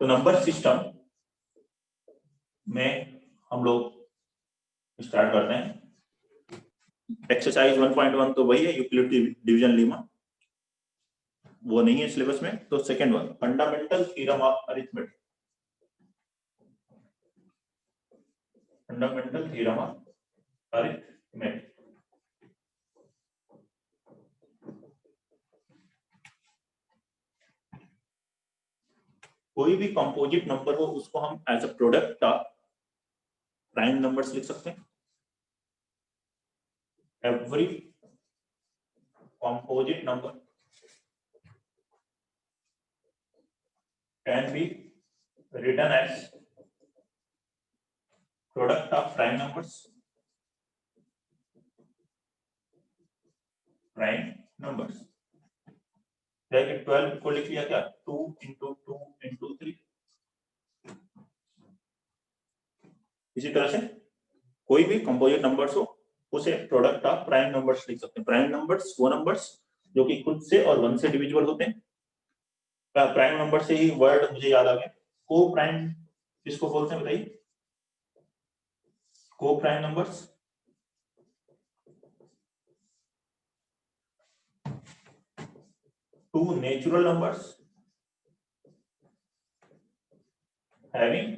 तो number system में हम लोग स्टार्ट करते हैं। एक्सरसाइज 1.1 तो वही है, यूक्लिड डिवीजन लेमा, वो नहीं है सिलेबस में। तो second one, fundamental theorem of arithmetic. Fundamental theorem of arithmetic. कोई भी कंपोजिट नंबर हो उसको हम as a product of prime numbers लिख सकते हैं। Every composite number can be written as product of prime numbers. Prime numbers. जैसे 12 को लिख लिया क्या, 2 into 2 into 3। इसी तरह से कोई भी कंपोजिट नंबर्स हो उसे प्रोडक्ट ऑफ प्राइम नंबर्स लिख सकते हैं। प्राइम नंबर्स वो नंबर्स जो कि खुद से और 1 से डिविजिबल होते हैं। प्राइम नंबर से ही वर्ड मुझे याद आ गया, को प्राइम किसको बोलते हैं बताइए? को prime numbers to natural numbers having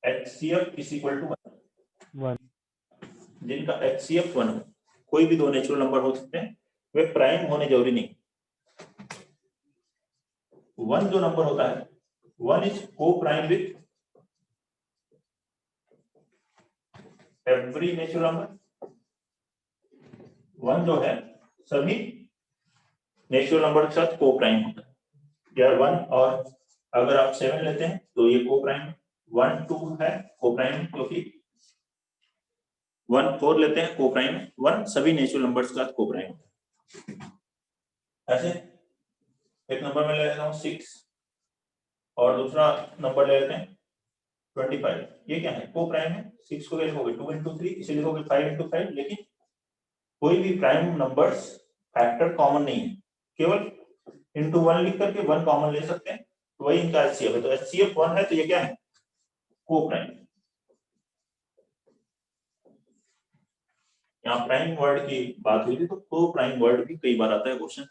HCF is equal to 1, जिनका HCF 1 हो। कोई भी दो नेचुरल नंबर हो सकते हैं, वे प्राइम होने जरूरी नहीं। 1 जो नंबर होता है 1 इज को prime with every natural number. 1 जो है सभी नेचुरल नंबर के साथ को प्राइम होता है। यार 1 और अगर आप 7 लेते हैं तो ये को प्राइम, 1 2 है को प्राइम, क्योंकि 1 4 लेते हैं को प्राइम, 1 सभी नेचुरल नंबर्स का को प्राइम होता है। ऐसे एक नंबर में ले लेता हूँ 6 और दूसरा नंबर ले लेते हैं 25। ये क्या है? को प्राइम है। 6 को लिखोगे 2 into 3, इसे लिखोगे 5 into 5। लेकिन कोई भी प्राइम नंबर्स फैक्टर कॉमन नहीं है, केवल into 1 लिख करके 1 कॉमन ले सकते हैं, तो वही इनका HCF है। तो HCF 1 है तो ये क्या है? को प्राइम। यहाँ प्राइम वर्ड की बात हुई थी तो को प्राइम वर्ड भी कई बार आता है क्वेश्चन।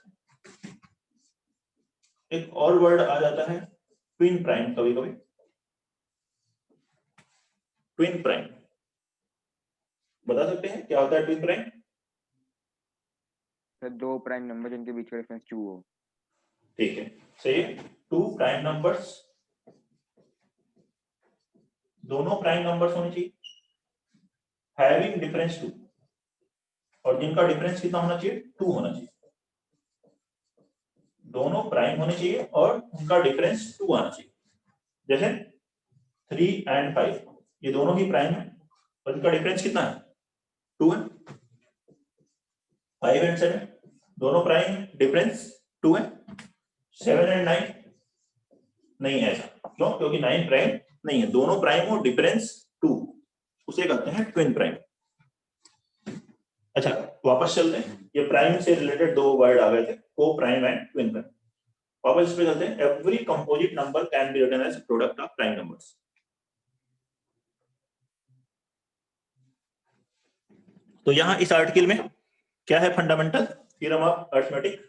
एक और वर्ड आ जाता है ट्विन प्राइम। कभी कभी ट्विन प्राइम बता सकते हैं क्या होता है ट्विन प्राइम? सर दो प्राइम नंबर जिनके बीच का डिफरेंस 2 हो। ठीक है, सही है। 2 प्राइम नंबर्स, दोनों प्राइम नंबर्स होने चाहिए हैविंग डिफरेंस 2, और जिनका डिफरेंस कितना होना चाहिए? 2 होना चाहिए। दोनों प्राइम होने चाहिए और उनका डिफरेंस 2 आना चाहिए। जैसे 3 and 5, ये दोनों ही प्राइम है और इनका डिफरेंस कितना है? 2 है। 5 and 7 दोनों प्राइम, डिफरेंस 2 है। 7 and 9 नहीं है ऐसा, क्यों? क्योंकि 9 प्राइम नहीं है। दोनों प्राइम हो, डिफरेंस 2, उसे कहते हैं ट्विन प्राइम। अच्छा वापस चलते हैं, ये प्राइम से रिलेटेड दो वर्ड आ गए थे, को प्राइम एंड ट्विन प्राइम। वापस इस पे चलते हैं। Every composite number can be written as product of prime numbers. तो यहां इस आर्टिकल में क्या है? Fundamental theorem of arithmetic.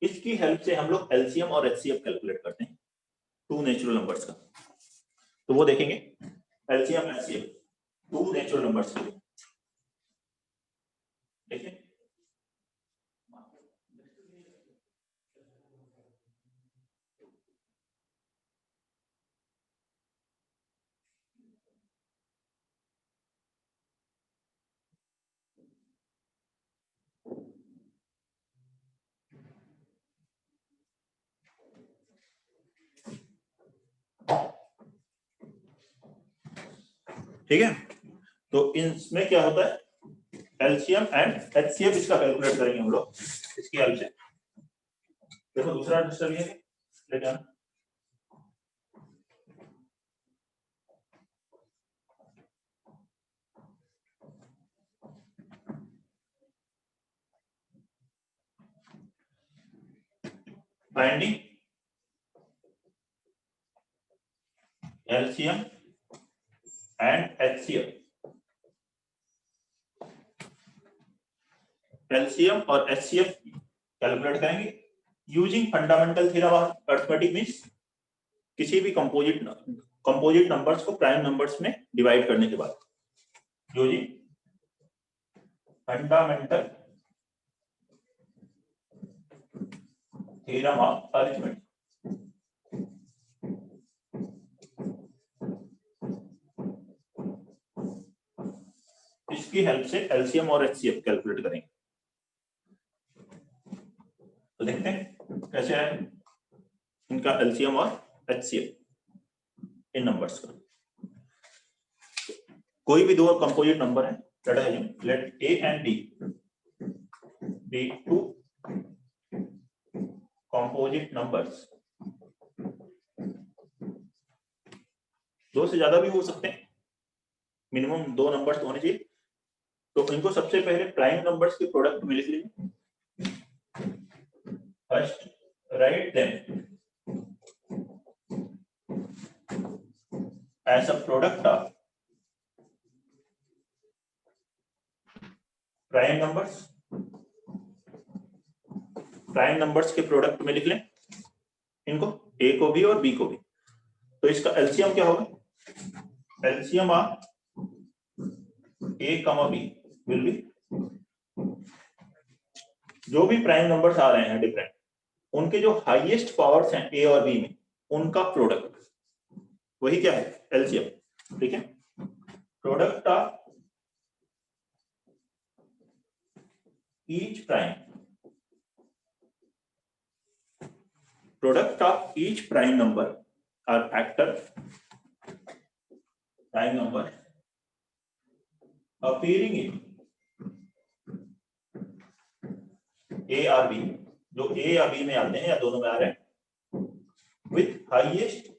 इसकी हेल्प से हम लोग एलसीएम और एचसीएफ कैलकुलेट करते हैं टू नेचुरल नंबर्स का। तो वो देखेंगे LCM HCF two natural numbers के लिए। देखिए ठीक है। तो इसमें क्या होता है? एलसीएम एंड एचसीएफ, इसका कैलकुलेट करेंगे हम लोग इसकी हेल्प से। देखो दूसरा रजिस्टर ये लेके आना। Finding LCM and HCF। LCM और HCF कैलकुलेट करेंगे using fundamental theorem of arithmetic, means किसी भी कंपोजिट नंबर्स को प्राइम नंबर्स में डिवाइड करने के बाद, using fundamental theorem of arithmetic. इसकी हेल्प से LCM और HCF कैलकुलेट करेंगे। तो देखते हैं कैसे है इनका LCM और HCF इन नंबर्स का। कोई भी दो कंपोजिट नंबर है, late A and B be two composite numbers, दो से ज्यादा भी हो सकते हैं, मिनिमम दो नंबर्स तो होने चाहिए। तो इनको सबसे पहले प्राइम नंबर्स के प्रोडक्ट में लिख लीजिए। First write them as a product of prime numbers. Prime numbers के प्रोडक्ट में लिख लें इनको, A को भी और B को भी। तो इसका LCM क्या होगा? LCM of A, B will be, जो भी प्राइम नंबर्स आ रहे हैं डिफरेंट, उनके जो हाईएस्ट पावर्स हैं A और B में, उनका प्रोडक्ट, वही क्या है? LCM। ठीक है, product of each prime, product of each prime number or factor prime number appearing in A और B, जो A या B में आते हैं या दोनों में आ रहे हैं, with highest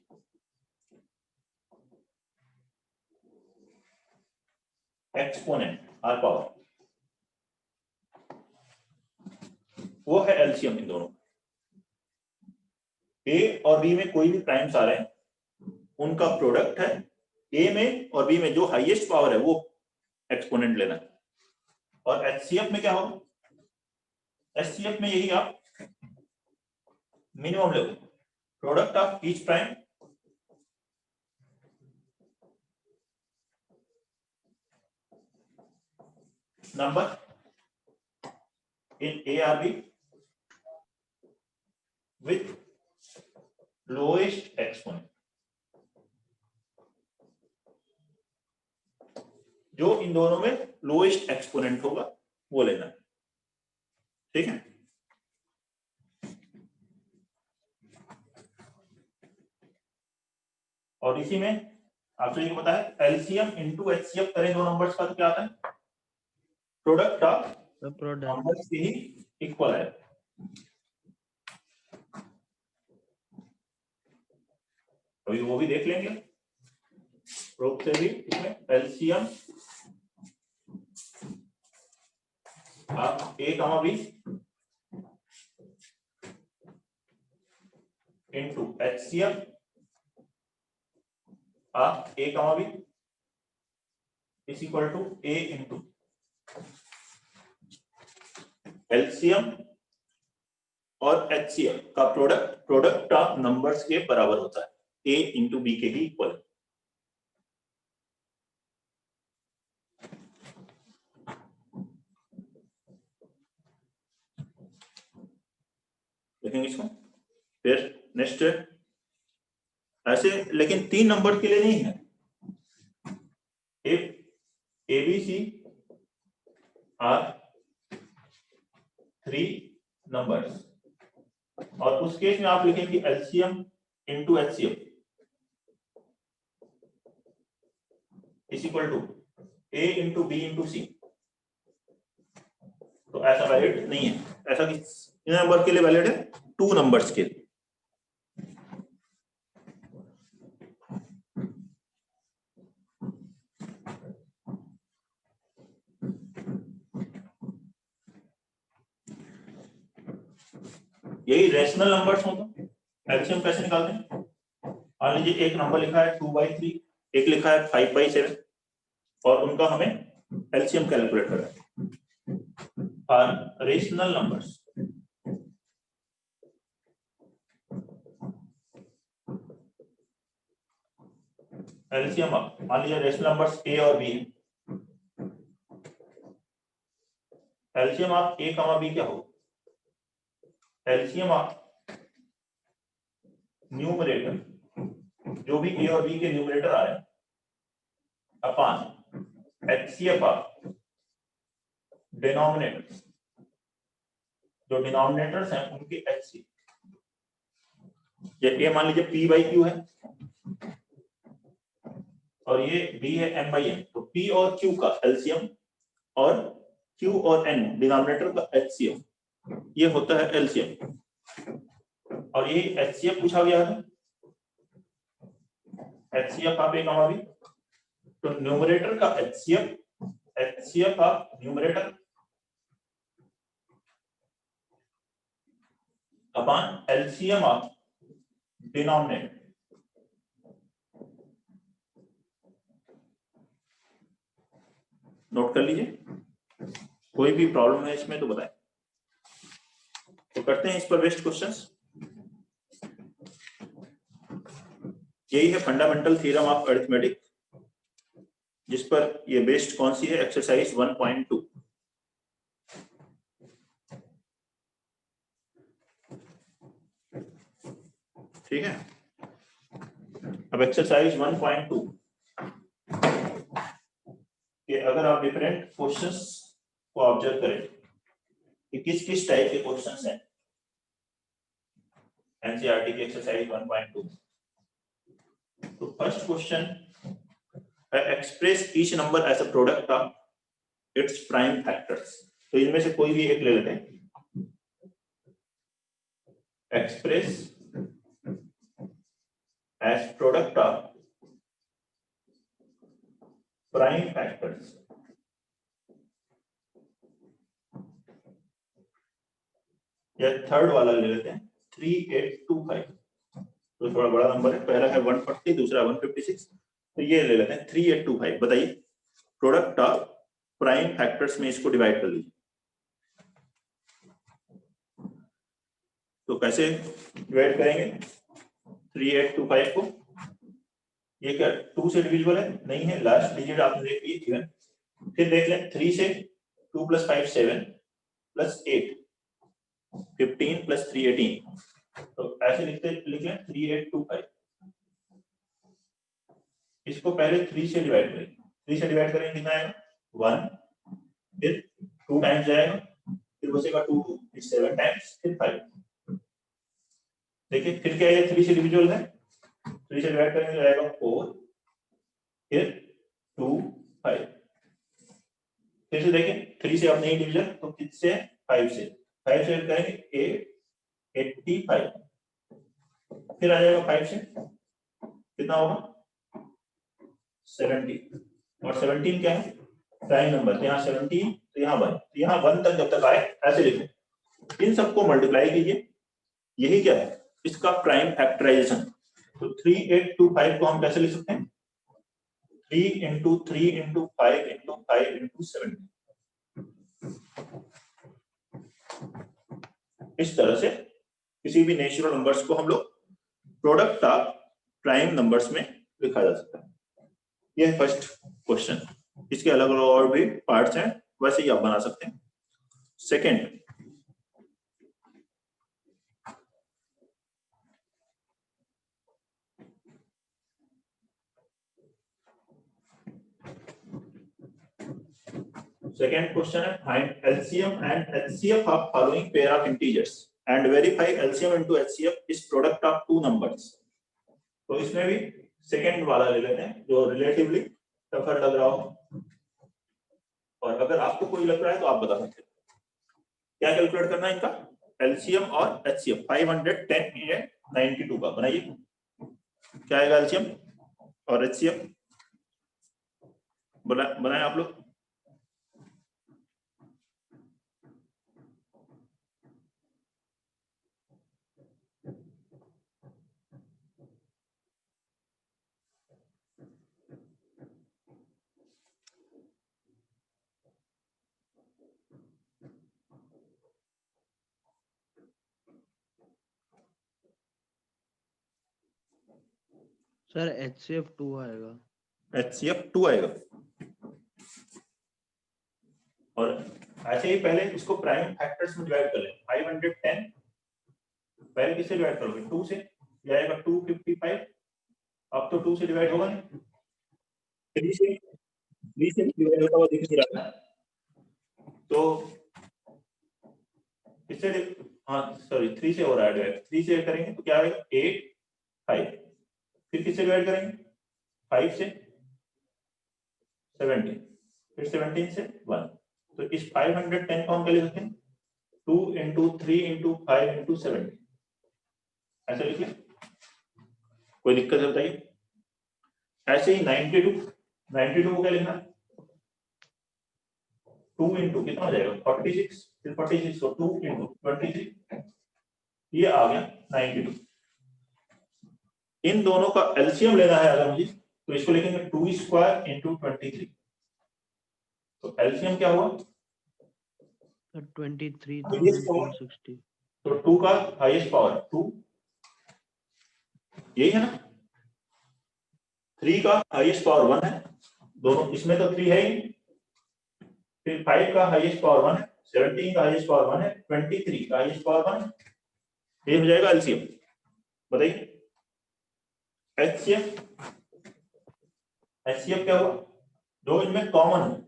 exponent or power, वो है LCM इन दोनों। A और B में कोई भी प्राइम्स आ रहे हैं, उनका प्रोडक्ट है A में और B में जो हाईएस्ट पावर है वो एक्सपोनेंट लेना है। और HCF में क्या होगा? HCF में यही आप मिनिमम लोगे, product of each prime number in A or B with lowest exponent, जो इन दोनों में लोएस्ट एक्सपोनेंट होगा वो लेना है। ठीक है, और इसी में आपसे ये पता है LCM इंटू HCF करें दो नंबर्स का तो क्या आता है? प्रोडक्ट ऑफ नंबर्स के ही इक्वल है। अभी वो भी देख लेंगे प्रूफ से भी। इसमें LCM आप A, B इंटू HCF आप A, B is equal to A into LCM और HCF का प्रोडक्ट ऑफ नंबर्स के बराबर होता है, A इंटू B के ही इक्वल। देखेंगे इसको फिर नेक्स्ट ऐसे, लेकिन तीन नंबर के लिए नहीं है। if ABC आर 3 नंबर्स, और उस केस में आप लिखेंगे LCM into HCF is equal to A into B into C। तो ऐसा वैलिड नहीं है, ऐसा किस नंबर के लिए वैलिड है? 2 नंबर्स के लिए। यही रेशनल नंबर्स हो तो LCM कैसे निकालते हैं? मान लीजिए एक नंबर लिखा है 2/3, एक लिखा है 5/7 और उनका हमें एलसीएम कैलकुलेट करना है। आर रेशनल नंबर्स एलसीएम मान लीजिए रेशनल नंबर्स ए और बी है। एलसीएम ऑफ ए कमा बी क्या हो? एलसीएम ऑफ न्यूमरेटर जो भी ए और बी के न्यूमरेटर आ रहे हैं अपॉन एचसीएफ ऑफ डिनोमिनेटर्स जो डिनोमिनेटर्स हैं उनके एचसीएफ। ये ए मान लीजिए पी बाई क्यू है और ये बी है एम बाई एन, तो पी और क्यू का एलसीएम और क्यू और एन डिनोमिनेटर का एचसीएफ ये होता है एलसीएम। और यही एचसीएफ पूछा गया है, एचसीएफ ऑफ ए कमा बी। तो न्यूमरेटर का HCF, HCF of numerator upon LCM of denominator. Note कर लीजिए, कोई भी प्रॉब्लम है इसमें तो बताएं। तो करते हैं इस पर बेस्ड क्वेश्चंस। यही है फंडामेंटल थ्योरम ऑफ अरिथमेटिक, जिस पर ये बेस्ड कौन सी है? एक्सरसाइज 1.2। ठीक है, अब एक्सरसाइज 1.2 कि अगर आप डिफरेंट क्वेश्चंस को ऑब्जर्व करें कि किस किस टाइप के क्वेश्चंस हैं एनसीईआरटी की एक्सरसाइज 1.2। तो फर्स्ट क्वेश्चन है express each number as a product of its prime factors. तो इनमें से कोई भी एक ले लेते हैं। Express as product of prime factors. या थर्ड वाला ले लेते हैं 3825। तो थोड़ा बड़ा नंबर है, पहला है 140, दूसरा 156, तो ये ले लेते हैं 3825। बताइए प्रोडक्ट ऑफ प्राइम फैक्टर्स में इसको डिवाइड कर लीजिए। तो कैसे डिवाइड करेंगे 3825 को? ये क्या 2 से डिविजिबल है? नहीं है, लास्ट डिजिट आपने देख ली इवन। फिर देख लें 3 से 2 + 5 7 + 8 15 + 3 18। तो ऐसे लिख लें 3825। इसको पहले 3 से डिवाइड करेंगे। 3 से डिवाइड करेंगे कितना आएगा? 1, फिर 2 टाइम्स जाएगा, फिर बचेगा 2 फिर 7 टाइम्स, फिर 5। देखिए फिर क्या है, 3 से डिविजिबल है, 3 से डिवाइड करेंगे तो आएगा 4, फिर 2 5। फिर से देखें 3 से अब नहीं डिवीजन, तो किससे? 5 से। 5 से करेंगे 8 85, फिर आ जाएगा 5 से कितना होगा? 70। और 17 क्या है? प्राइम नंबर, तो यहाँ 17, तो यहाँ 1, तो यहाँ 1 तक जब तक आए ऐसे लिखें। इन सबको मल्टीप्लाई कीजिए, यही क्या है? इसका प्राइम फैक्टराइजेशन। तो 3825 को हम कैसे लिख सकते हैं? 3 × 3 × 5 × 5 × 17। इस तरह से किसी भी नेचुरल नंबर्स को हम लोग प्रोडक्ट ऑफ प्राइम नंबर्स में लिखा जा सकता है। यह है फर्स्ट क्वेश्चन। इसके अलग अलग और भी पार्ट्स हैं, वैसे ही आप बना सकते हैं। सेकंड, सेकंड क्वेश्चन है find LCM and HCF of following pair of integers and verify LCM into HCF is product of 2 numbers. तो इसमें भी सेकंड वाला ले लेते हैं जो रिलेटिवली टफर लग रहा हो, और अगर आपको कोई लग रहा है तो आप बता सकते हैं। क्या कैलकुलेट करना है इनका? एलसीएम और एचसीएफ। 510 ये 92 का बनाइए। क्या आएगा एलसीएम और एचसीएफ? बनाए आप लोग। सर HCF 2 आएगा। HCF 2 आएगा। और ऐसे ही पहले इसको प्राइम फैक्टर्स में डिवाइड कर लें। 510 पहले किससे डिवाइड करोगे? 2 से, ये आएगा 255। अब तो 2 से डिवाइड होगा नहीं, 3 से डिवाइड होता हुआ दिख नहीं रहा। तो इससे हाँ सॉरी 3 से हो रहा है डिवाइड। 3 से करेंगे तो क्या आएगा? 8 5। फिर किससे डिवाइड करेंगे? 5 से 17, फिर 17 से 1। तो इस 510 को हम क्या लिख सकते हैं? 2 into 3 into 5 into 17 ऐसे लिखिए। कोई दिक्कत है बताइए? ऐसे ही 92 को क्या लिखना? 2 into कितना हो जाएगा? 46। फिर 46 को 2 into 23, ये आ गया 92। इन दोनों का एलसीएम लेना है अगर मुझे, तो इसको लिखेंगे 2 स्क्वायर into 23। तो एलसीएम क्या हुआ? 23,460। तो 2 का हाईएस्ट पावर 2, यही है ना। 3 का हाईएस्ट पावर 1 है, दोनों इसमें तो 3 है ही। फिर 5 का हाईएस्ट पावर 1 है, 17 का हाईएस्ट पावर 1 है, 23 का हाईएस्ट पावर 1 है। ये हो जाएगा एलसीएम। बताइए एचसीएफ क्या हुआ? जो इनमें कॉमन है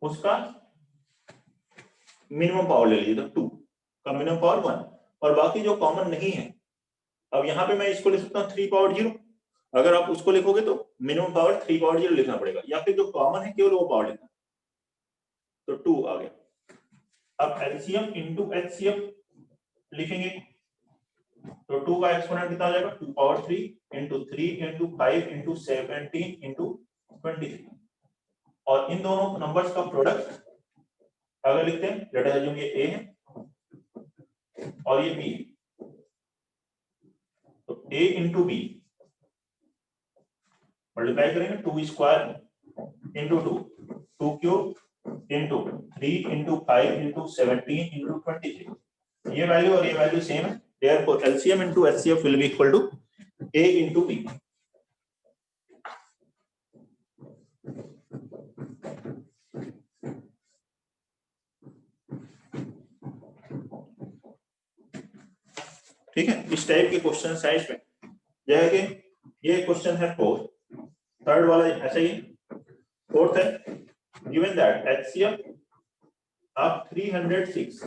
उसका मिनिमम पावर ले लीजिए, तो 2 का मिनिमम पावर 1, और बाकी जो कॉमन नहीं है, अब यहाँ पे मैं इसको लिख सकता हूँ 3 पावर 0। अगर आप उसको लिखोगे तो मिनिमम पावर 3 पावर 0 लिखना पड़ेगा, या फिर जो कॉमन है केवल वो पावर लिखना। तो 2 आ गया। अब एलसीएम इंटू एचसीएफ लिखेंगे, तो 2 का एक्सपोनेंट कितना आ जाएगा? 2 power 3 into 3 into 5 into 17 into 23। और इन दोनों नंबर्स का प्रोडक्ट अगर लिखते हैं, लेट अस अज्यूम ये ए है और ये बी है, तो ए इंटू बी मल्टीप्लाई करेंगे 2 square into 2, 2 cube into 3 into 5 into 17 into 23। ये वैल्यू और ये वैल्यू सेम है, therefore LCM into HCF will be equal to A into B। ठीक है, इस टाइप के क्वेश्चन है इसमें। यह है कि ये क्वेश्चन है 4, थर्ड वाला ऐसा ही। फोर्थ है, given that HCF of 306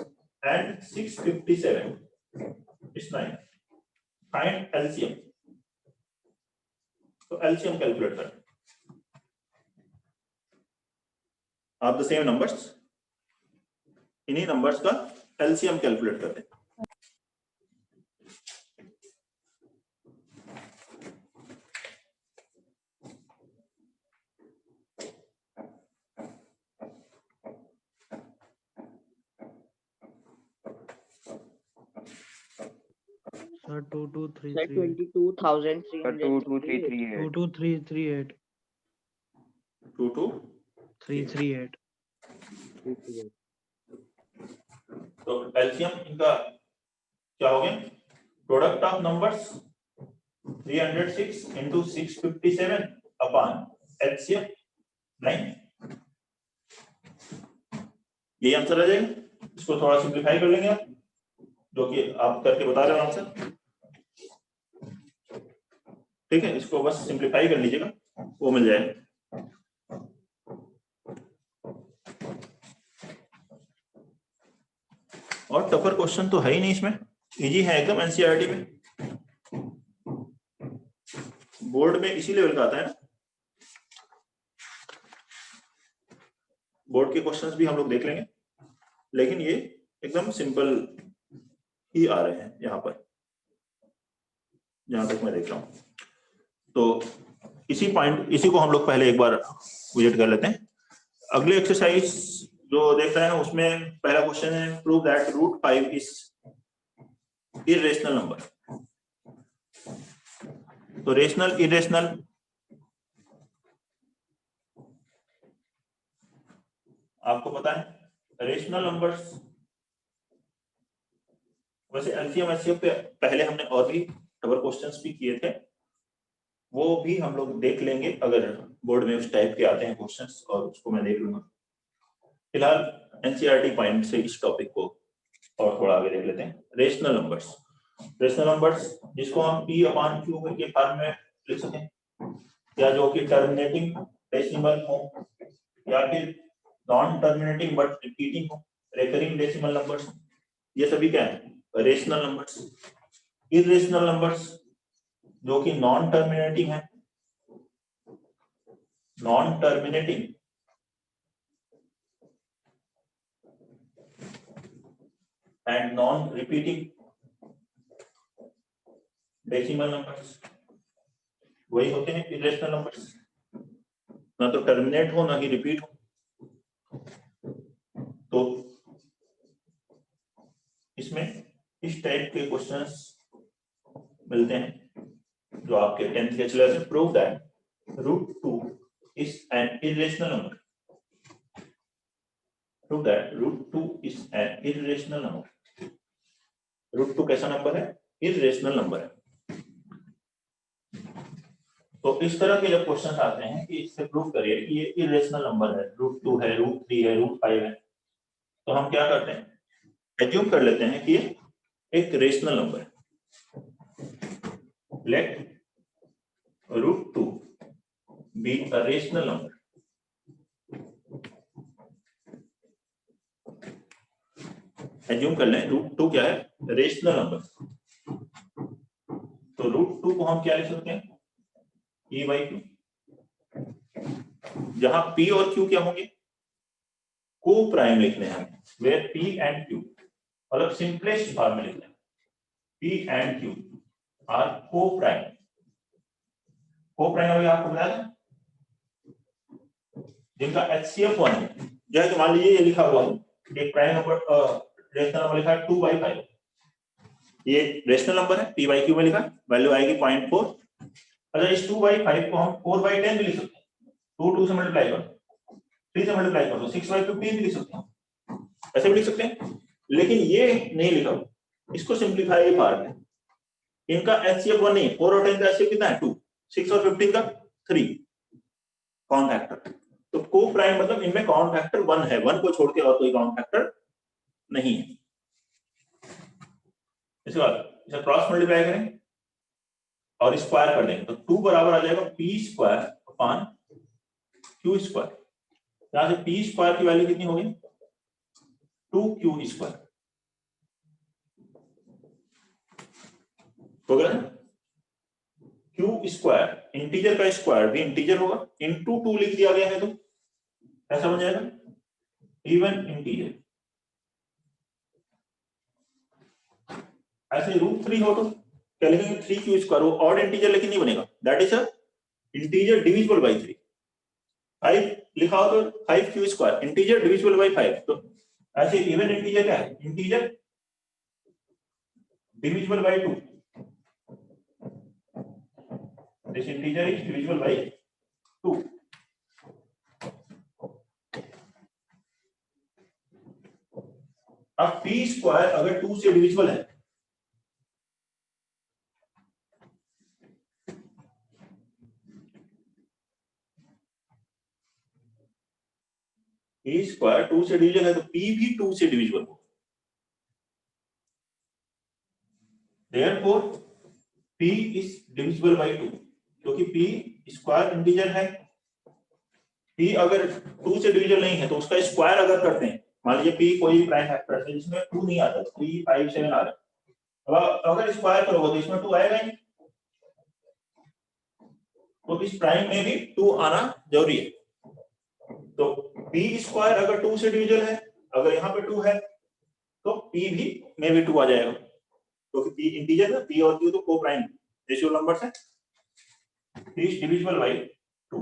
and 657 is 9, find LCM। तो LCM कैलकुलेट करें आप द सेम नंबर्स, इन्हीं नंबर्स का LCM कैलकुलेट करते हैं। सर 2233 सर 22,338 22338 338 तो एलसीएम इनका क्या हो गया? Product of numbers 306 into 657 upon HCF 9। ये आंसर आ जाएगा। इसको थोड़ा सिंप्लीफाई कर लेंगे आप, जो कि आप करके बता रहे हो आंसर। ठीक है, इसको बस सिंप्लीफाई कर लीजिएगा, वो मिल जाएगा। और टफर क्वेश्चन तो है ही नहीं इसमें, इजी है एकदम एनसीईआरटी में। बोर्ड में इसी लेवल का आता है ना, बोर्ड के क्वेश्चंस भी हम लोग देख लेंगे, लेकिन ये एकदम सिंपल ही आ रहे हैं यहाँ पर, जहां तक मैं देख रहा हूँ। तो इसी को हम लोग पहले एक बार विजिट कर लेते हैं। अगले एक्सरसाइज जो देख रहे हैं उसमें पहला क्वेश्चन है, prove that √5 is irrational number. तो रेशनल इरेशनल आपको पता है, रेशनल नंबर्स वैसे एलसीएम एचसीएफ पे पहले हमने और भी डबल क्वेश्चंस भी किए थे, वो भी हम लोग देख लेंगे अगर बोर्ड में उस टाइप के आते हैं क्वेश्चंस, और उसको मैं देख लूंगा। फिलहाल एनसीईआरटी पॉइंट से इस टॉपिक को और थोड़ा आगे देख लेते हैं। रेशनल नंबर्स, रेशनल नंबर्स जिसको हम p अपॉन q के फॉर्म में लिख सकें, या जो कि टर्मिनेटिंग डेसिमल हो, या फिर नॉन टर्मिनेटिंग बट रिपीटिंग हो, रिकरिंग डेसिमल नंबर्स, ये सभी क्या है रेशनल नंबर्स। इरेशनल नंबर्स जो कि नॉन टर्मिनेटिंग है, non terminating and non repeating decimal numbers, वही होते हैं इरेशनल नंबर्स। ना तो टर्मिनेट हो ना ही रिपीट हो। तो इसमें इस टाइप के क्वेश्चंस मिलते हैं जो आपके 10th के सिलेबस में। Prove that root 2 is an irrational number, prove that root 2 is an irrational number. Root 2 कैसा नंबर है? इरेशनल नंबर है। तो इस तरह के जब क्वेश्चन आते हैं कि इससे प्रूव करिए कि ये इरेशनल नंबर है, रूट 2 है, रूट 3 है, रूट 5 है, तो हम क्या करते हैं, एज्यूम कर लेते हैं कि ये एक रेशनल नंबर है। Let root 2 be a rational number. Assume कर लें रूट 2 क्या है? Rational number. तो रूट 2 को हम क्या लिख सकते हैं? e बाई क्यू, जहां p और q क्या होंगे? को प्राइम लिखने हैं हमें, वेयर p एंड q, मतलब सिंपलेस्ट फॉर्म में लिखना है, p एंड q आर को प्राइम। को प्राइम अभी आपको बताया था, जिनका HCF 1 है। जैसे कि मान लीजिए ये लिखा हुआ है, एक प्राइम नंबर रेशनल नंबर लिखा है 2/5, ये रेशनल नंबर है, p बाई क्यू में लिखा है, वैल्यू आएगी 0.4। अच्छा, इस 2/5 को हम 4/10 भी लिख सकते हैं, 2 से मल्टीप्लाई करो, 3 से मल्टीप्लाई करो, 6/15 भी लिख सकते हैं, ऐसे भी लिख सकते हैं। लेकिन ये नहीं लिखा, इसको सिंप्लीफाई पार्ट है, इनका HCF 1 नहीं, 4 और 10 का HCF कितना है? 2, 6 और 15 का 3 कॉमन फैक्टर। तो को प्राइम मतलब इनमें कॉमन फैक्टर 1 है, 1 को छोड़ के और कोई कॉमन फैक्टर नहीं है। इसके बाद इसे क्रॉस मल्टीप्लाई करें और स्क्वायर कर देंगे, तो 2 बराबर आ जाएगा p square upon q square. यहां से p स्क्वायर की वैल्यू कितनी होगी? 2q स्क्वायर हो गया। q स्क्वायर इंटीजर का स्क्वायर भी इंटीजर होगा, इनटू 2 लिख दिया गया है तो ऐसा बन जाएगा इवन इंटीजर। ऐसे रूट 3 हो तो क्या लिखेंगे? 3q स्क्वायर, वो ऑड इंटीजर लेकिन नहीं बनेगा, that is a integer divisible by 3। 5 लिखा हो तो 5q square integer divisible by 5। तो ऐसे इवन इंटीजर क्या है? Integer divisible by 2, this integer is divisible by 2। अब p स्क्वायर अगर 2 से डिविजिबल है, p स्क्वायर 2 से डिविजिबल है तो p भी 2 से डिविजिबल होगा। Therefore p is divisible by 2, क्योंकि p स्क्वायर इंटीजर है। p अगर 2 से डिविजिबल नहीं है तो उसका स्क्वायर अगर करते हैं, मान लीजिए p कोई प्राइम फैक्टर है जिसमें 2 नहीं आता, 3, 5, 7 आ रहा है, अब अगर स्क्वायर करोगे तो इसमें 2 आएगा ही, तो इस प्राइम में भी 2 आना जरूरी है। तो p स्क्वायर अगर 2 से डिविजिबल है, अगर यहाँ पे 2 है तो p भी में भी 2 आ जाएगा, क्योंकि p इंटीजर है, p और q तो को प्राइम रेशियो नंबर्स है, p इज डिविजिबल बाय 2।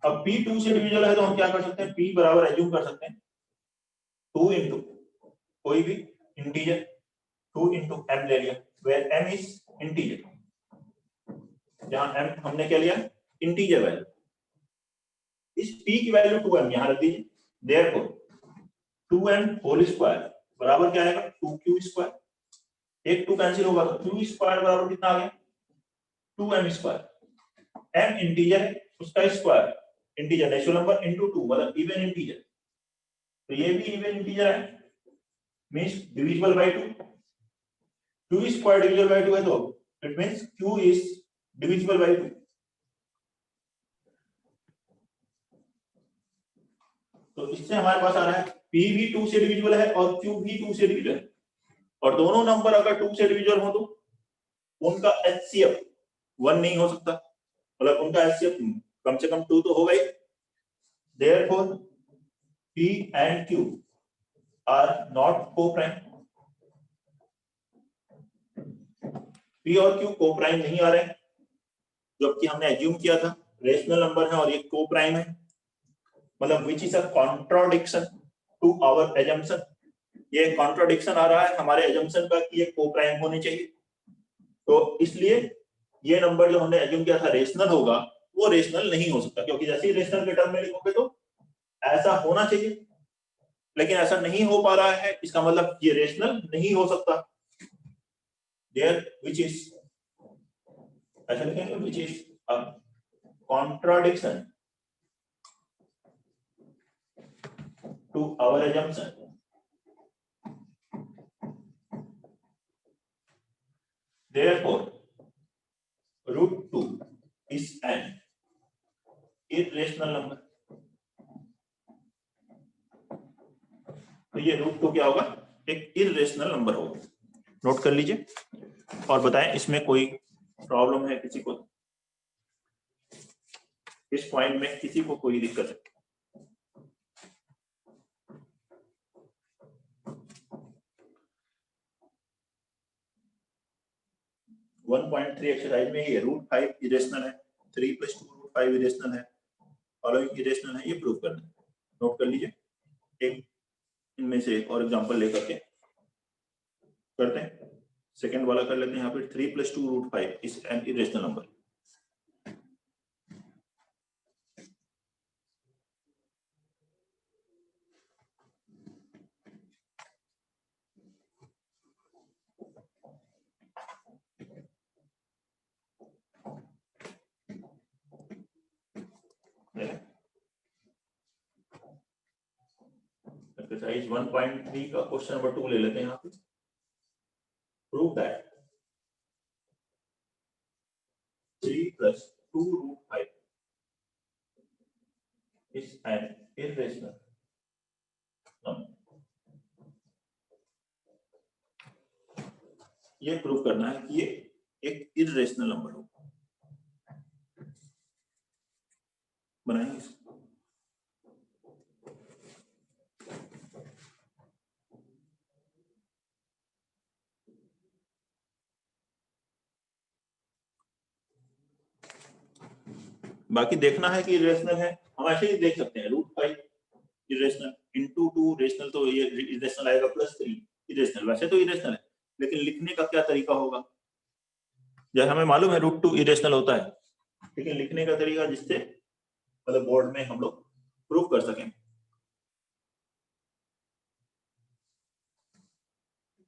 अब p 2 से डिविजिबल है तो हम क्या कर सकते हैं? p बराबर एज्यूम कर सकते हैं 2 इंटू कोई भी इंटीजर, 2 इंटू m ले लिया, वेयर m इज इंटीजर, जहां m हमने क्या लिया? Integer value. इस p की वैल्यू 2m यहां रख दीजिए, देयरफॉर 2m होल स्क्वायर बराबर क्या आएगा? 2q square. एक 2 कैंसिल होगा तो q स्क्वायर बराबर कितना आ गया 2m स्क्वायर। m इंटीजर है उसका square integer natural number into 2 मतलब इवन इंटीजर, तो ये भी इवन इंटीजर है means divisible by 2। q square divisible by 2 है तो it means q is divisible by 2। तो इससे हमारे पास आ रहा है p भी 2 से डिविजिबल है और q भी 2 से डिविजिबल है, और दोनों नंबर अगर 2 से डिविजिबल हो तो उनका HCF 1 नहीं हो सकता, मतलब उनका HCF कम से कम 2 तो होगा ही। Therefore P and Q are not co-prime। P और Q co-prime नहीं आ रहे हैं, जबकि हमने एज्यूम किया था रेशनल नंबर है और ये co-prime है, मतलब which is a contradiction to our assumption। ये कॉन्ट्राडिक्शन आ रहा है हमारे assumption का कि ये co-prime होने चाहिए, तो इसलिए ये नंबर जो हमने एज्यूम किया था रेशनल होगा वो रेशनल नहीं हो सकता, क्योंकि जैसे ही रेशनल के टर्म में लिखोगे तो ऐसा होना चाहिए, लेकिन ऐसा नहीं हो पा रहा है, इसका मतलब ये रेशनल नहीं हो सकता। देयर व्हिच इज ऐसा लिखेंगे which is a contradiction to our assumption। Therefore √2 is an irrational number। तो ये √2 क्या होगा एक इरेशनल नंबर होगा, नोट कर लीजिए और बताएं इसमें कोई प्रॉब्लम है किसी को, इस पॉइंट में किसी को कोई दिक्कत है। वन 1.3 एक्सरसाइज में ये √5 इरेशनल है, 3 + 2 √5 इरेशनल है, फॉलोइंग इरेशनल है, ये प्रूव करना है। नोट कर लीजिए, एक इनमें से एक और एग्जांपल लेकर के करते हैं। सेकंड वाला कर लेते हैं यहाँ पे 3 + 2 √5 is an irrational number. Exercise 1.3 का क्वेश्चन नंबर 2 ले लेते हैं यहाँ पे। Prove that 3 + 2 √5 is an irrational number। ये प्रूव करना है कि ये एक इरेशनल नंबर हो। बनाएंगे इसको। बाकी देखना है कि इरेशनल है, हम ऐसे ही देख सकते हैं √5 इरेशनल इनटू 2 रेशनल, तो ये इरेशनल आएगा +3 इरेशनल। वैसे तो इरेशनल है, लेकिन लिखने का क्या तरीका होगा, जैसे हमें मालूम है √2 इरेशनल होता है, लेकिन लिखने का तरीका जिससे मतलब बोर्ड में हम लोग प्रूव कर सकें।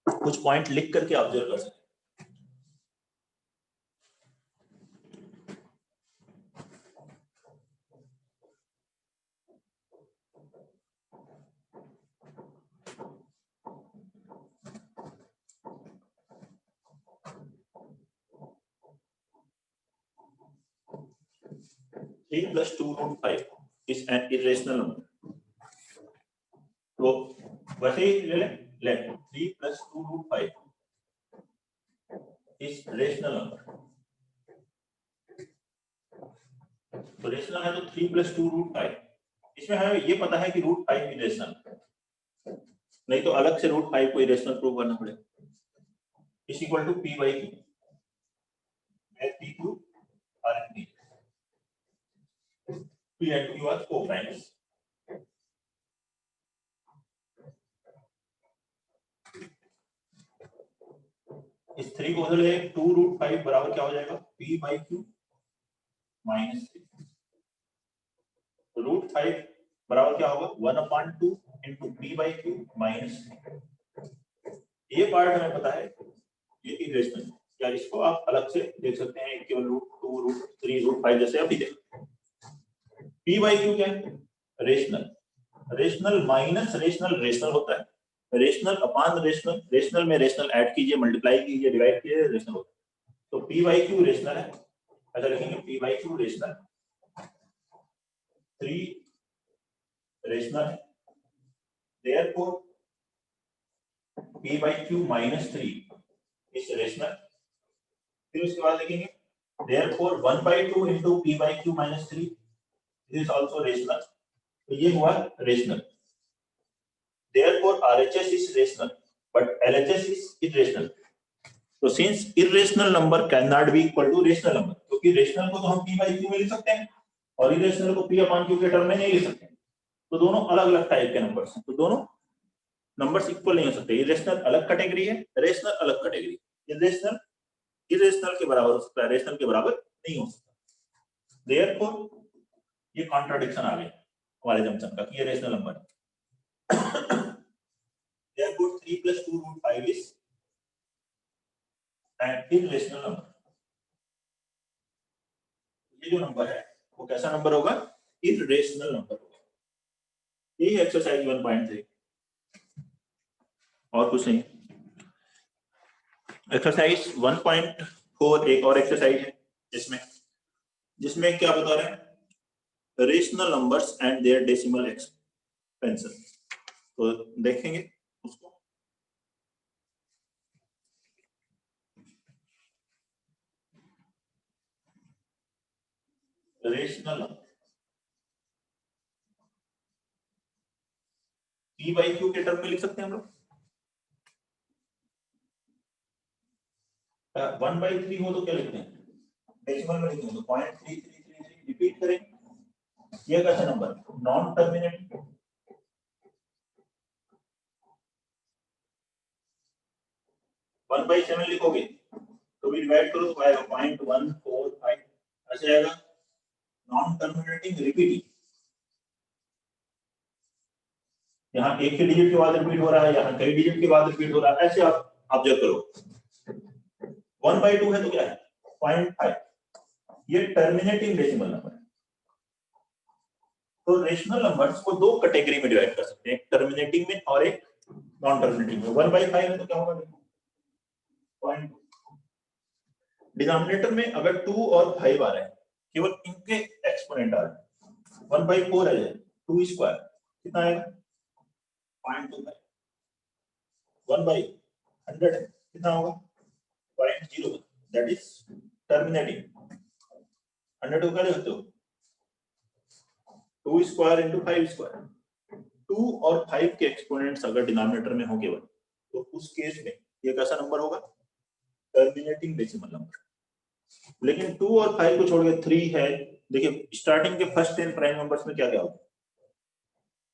कुछ पॉइंट लिख करके ऑब्जर्व कर सकें। Three + 2 √5 is an irrational number। तो वैसे ही ले लें, 3 + 2 √5 is rational number। तो रेशनल है तो 3 + 2 √5, इसमें हमें ये पता है कि √5 इरेशनल, नहीं तो अलग से √5 को इरेशनल प्रूव करना पड़ेगा। Is equal to P/Q, P/Q are P and Q are co-primes। इस 3 को उधर ले 2 √5 बराबर क्या हो जाएगा P/Q -3। तो √5 बराबर क्या होगा 1/2 × P/Q -3। ये पार्ट हमें पता है ये इरेशनल है, या इसको आप अलग से देख सकते हैं, केवल √2 √3 √5 जैसे अभी देखो। p बाई क्यू क्या है? Rational. Rational minus rational rational होता है, रेशनल अपान रेशनल, रेशनल में रेशनल ऐड कीजिए, मल्टीप्लाई कीजिए, डिवाइड कीजिए, रेशनल होता है। तो p बाई क्यू रेशनल है, ऐसा लिखेंगे p by Q rational, 3 rational है, therefore p by Q minus 3 is rational. फिर उसके बाद लिखेंगे therefore 1/2 into p by q minus 3 this is also rational। तो ये हुआ rational. therefore RHS is rational but LHS is irrational। तो since irrational number cannot be equal to rational number, क्योंकि rational को तो हम p by q में लिख सकते हैं और irrational को p upon q के टर्म में नहीं लिख सकते, तो दोनों अलग अलग टाइप के नंबर्स हैं, तो दोनों नंबर्स इक्वल नहीं हो सकते। इरेशनल अलग कैटेगरी है, रेशनल अलग कैटेगरी। इरेशनल इरेशनल के बराबर हो सकता है, रेशनल के बराबर नहीं हो सकता। देयरफॉर ये कॉन्ट्राडिक्शन आ गया हमारे जंक्शन का कि ये रेशनल नंबर है। Therefore 3 + 2 √5 is an irrational number. ये जो नंबर है वो कैसा नंबर होगा? इरेशनल नंबर होगा। यही एक्सरसाइज 1.3, और कुछ नहीं। एक्सरसाइज 1.4 एक और एक्सरसाइज है जिसमें क्या बता रहे हैं? Rational numbers and their decimal expansion. तो देखेंगे उसको। Rational number p by Q के टर्म में लिख सकते हैं हम लोग। 1/3 हो तो क्या लिखते हैं? डेसिमल में लिखेंगे तो 0.3333 रिपीट करें। ये कैसा नंबर? Non terminating. 1/7 लिखोगे तो भी डिवाइड करो तो आएगा 0.145, ऐसे आएगा। नॉन टर्मिनेटिंग रिपीटिंग, यहाँ एक ही डिजिट के बाद रिपीट हो रहा है, यहाँ कई डिजिट के बाद रिपीट हो रहा है, ऐसे आप ऑब्जर्व करो। 1/2 है तो क्या है? 0.5। ये टर्मिनेटिंग डेसिमल नंबर है। तो रेशनल नंबर्स को दो कैटेगरी में डिवाइड कर सकते हैं, एक टर्मिनेटिंग में और एक नॉन टर्मिनेटिंग में। 1/5 है तो क्या होगा? 0.2। डिनोमिनेटर में अगर 2 और 5 आ रहे हैं, केवल इनके एक्सपोनेंट आ रहे हैं। 1/4 है, 2 स्क्वायर कितना आएगा? 0.25। 1/100 है, कितना होगा? 0.01, दैट इज टर्मिनेटिंग। 100 को क्या लिख सकते हो? 2 स्क्वायर into 5 स्क्वायर। 2 और 5 के एक्सपोनेंट्स अगर डिनोमिनेटर में हो केवल, तो उस केस में ये कैसा नंबर होगा? Terminating decimal number. लेकिन 2 और 5 को छोड़ के 3 है। देखिए स्टार्टिंग के फर्स्ट 10 प्राइम नंबर्स में क्या क्या होगा?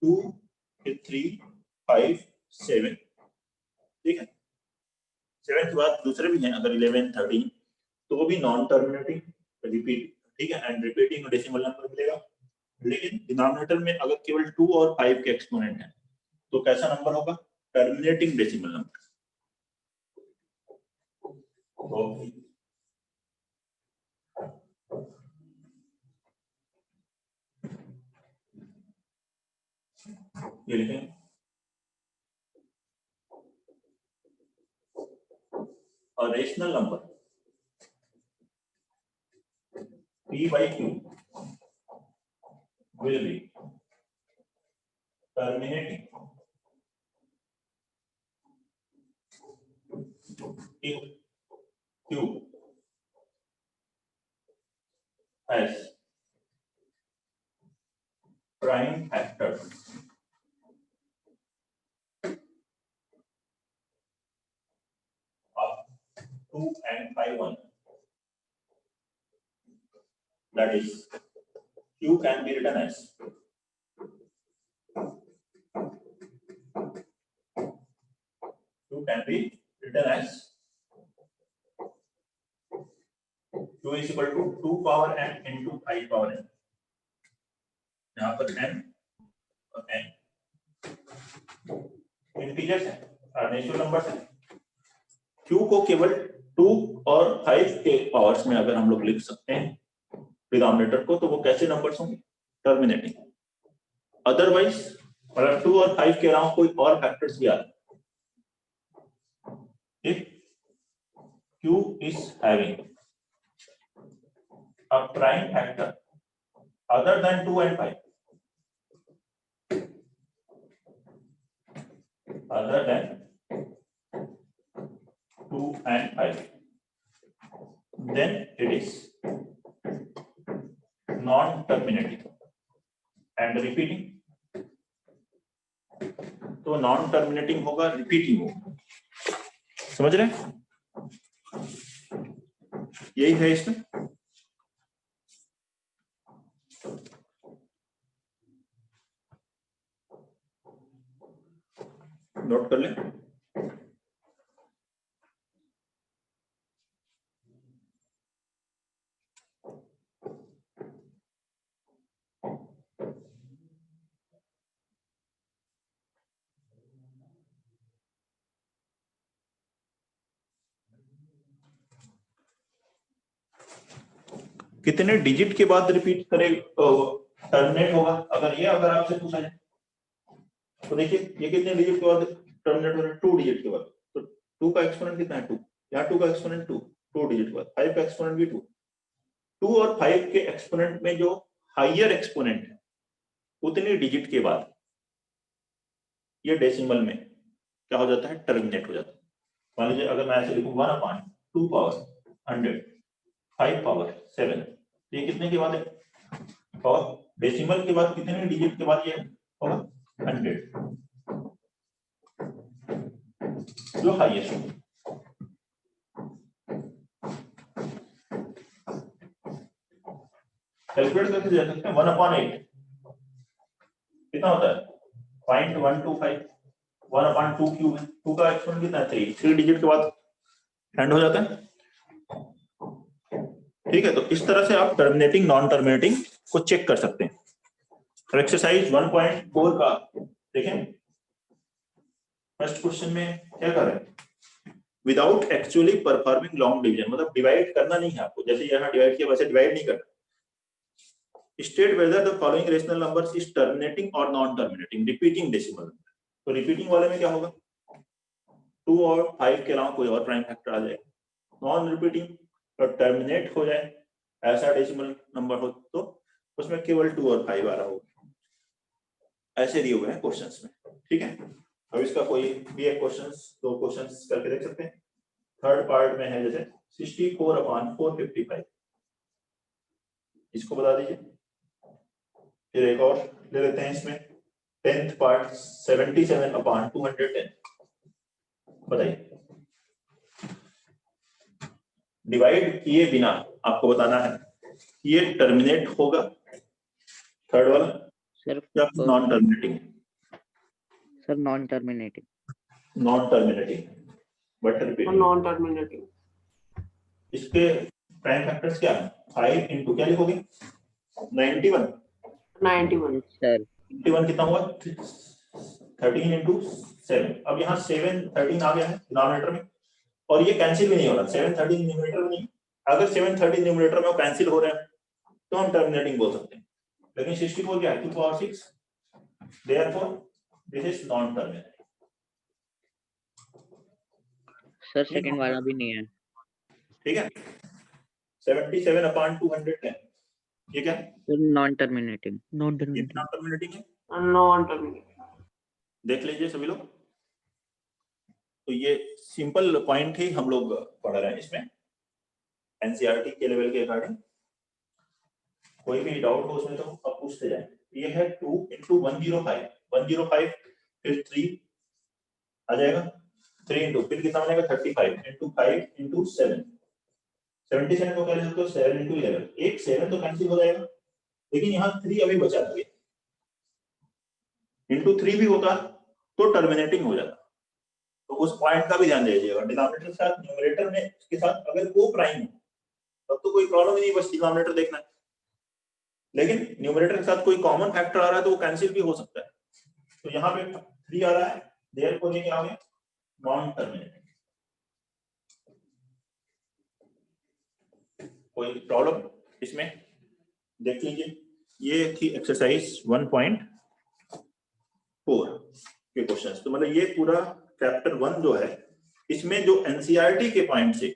2 फिर 3 5 7, ठीक है। 7 के बाद दूसरे भी हैं, अगर 11 13 तो वो भी नॉन टर्मिनेटिंग रिपीट, ठीक है, एंड रिपीटिंग डेसिमल नंबर मिलेगा। लेकिन डिनोमिनेटर में अगर केवल 2 और 5 के एक्सपोनेंट हैं तो कैसा नंबर होगा? Terminating decimal number. ये लिखें और rational number p by q will be terminating if q has prime factor of 2 and 5 1, that is q can be written as q is equal to 2 power n into 5 power n। यहाँ पर n और n integers है, natural numbers है। Q को केवल 2 और 5 के powers में अगर हम लोग लिख सकते हैं डिनोमिनेटर को, तो वो कैसे नंबर्स होंगे? टर्मिनेटिंग। अदरवाइज अगर 2 और 5 के अलावा कोई और फैक्टर्स भी आए, if Q is having a prime factor other than 2 and 5, other than 2 and 5, then it is non-terminating and repeating. तो नॉन टर्मिनेटिंग होगा, रिपीटिंग होगा। समझ रहे हैं? यही है इसमें। नोट कर लें। कितने डिजिट के बाद रिपीट करे टर्मिनेट होगा? अगर आपसे पूछा जाए तो देखिए ये कितने डिजिट के बाद टर्मिनेट हो रहा है? 2 डिजिट के बाद। तो 2 का एक्सपोनेंट कितना है? 2। यहाँ 2 का एक्सपोनेंट 2 डिजिट के बाद। 5 का एक्सपोनेंट भी 2 और 5 के एक्सपोनेंट में जो हायर एक्सपोनेंट है उतने डिजिट के बाद ये डेसिमल में क्या हो जाता है? टर्मिनेट हो जाता है। मान लीजिए अगर मैं ऐसे लिखूं 1/2 पावर 100 5 पावर 7, ये कितने के बाद है? और डेसिमल के बाद कितने डिजिट के बाद ये होगा? 100 जो हाईएस्ट होगा। कैलकुलेट करके दे सकते हैं। 1/8 कितना होता है? 0.125। 1/2 क्यूब है। 2 का एक्सपोनेंट कितना है? 3 डिजिट के बाद एंड हो जाता है। ठीक है, तो इस तरह से आप टर्मिनेटिंग नॉन टर्मिनेटिंग को चेक कर सकते हैं। तो एक्सरसाइज 1.4 का देखें। फर्स्ट क्वेश्चन में क्या कर रहे हैं? Without actually performing long division, मतलब डिवाइड करना नहीं है आपको, जैसे यहाँ डिवाइड किया वैसे डिवाइड नहीं करना। State whether the following rational numbers is terminating और नॉन टर्मिनेटिंग रिपीटिंग डेसिमल। तो रिपीटिंग वाले में क्या होगा? 2 और 5 के अलावा कोई और प्राइम फैक्टर आ जाएगा। नॉन रिपीटिंग तो टर्मिनेट हो जाए ऐसा डेसिमल नंबर हो तो उसमें केवल 2 और 5 आ रहा होगा। ऐसे दिए हुए हैं क्वेश्चंस में। ठीक है, अब इसका कोई भी एक दो क्वेश्चंस करके देख सकते हैं। थर्ड पार्ट में है जैसे 64/455, इसको बता दीजिए। फिर एक और ले लेते हैं इसमें 10th पार्ट 77/210, बताइए। डिवाइड किए बिना आपको बताना है ये टर्मिनेट होगा थर्ड वाला सर या non terminating? Sir non terminating. Non terminating but repeating. Non terminating. इसके प्राइम फैक्टर्स क्या है? 5 इंटू क्या लिखोगे? 91 सर 91 कितना हुआ? 13 इंटू 7। अब यहाँ 7 13 आ गया है डिनोमिनेटर में और ये कैंसिल भी नहीं हो रहा। 7 13 न्यूमरेटर में नहीं। अगर 7 13 न्यूमरेटर में वो कैंसिल हो रहे हैं तो हम टर्मिनेटिंग बोल सकते हैं। लेकिन 64 क्या है? 2 power 6, therefore this is non terminating. Sir second वाला भी नहीं है। ठीक है, 77/210 ये क्या है? Sir non terminating. नॉन ये टर्मिनेटिंग। नॉन टर्मिनेटिंग है। Non terminating. देख लीजिए सभी लोग। तो ये सिंपल पॉइंट ही हम लोग पढ़ रहे हैं इसमें एनसीईआरटी के लेवल के अकॉर्डिंग। कोई भी डाउट हो उसमें तो आप पूछते जाए। ये है 2 इंटू 105 105 फिर 3 आ जाएगा। 3 इंटू फिर कितना बनेगा? 35 इंटू 5 इंटू 7 77 को क्या लिख सकते हो? 7 इंटू 11। एक 7 तो कैंसिल हो जाएगा लेकिन यहाँ 3 अभी बचा हुआ इंटू 3 भी होता तो टर्मिनेटिंग हो जाता। तो उस पॉइंट का भी ध्यान दीजिएगा। डिनोमिनेटर के साथ न्यूमरेटर में के साथ अगर को प्राइम हो तब तो कोई प्रॉब्लम ही नहीं, बस डिनोमिनेटर देखना है। लेकिन न्यूमरेटर के साथ कोई कॉमन फैक्टर आ रहा है तो वो कैंसिल भी हो सकता है। तो यहाँ पे 3 आ रहा है, देयरफॉर ये क्या हो गया? Non terminating. कोई प्रॉब्लम इसमें? देख लीजिए, ये थी एक्सरसाइज 1.4 के क्वेश्चंस। तो मतलब ये पूरा चैप्टर 1 जो है, इसमें जो एनसीईआरटी के पॉइंट से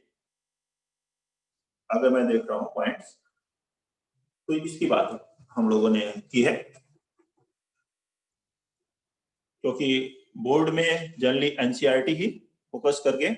अगर मैं देख रहा हूं पॉइंट्स, तो इसकी बात हम लोगों ने की है, क्योंकि बोर्ड में जनरली एनसीईआरटी ही फोकस करके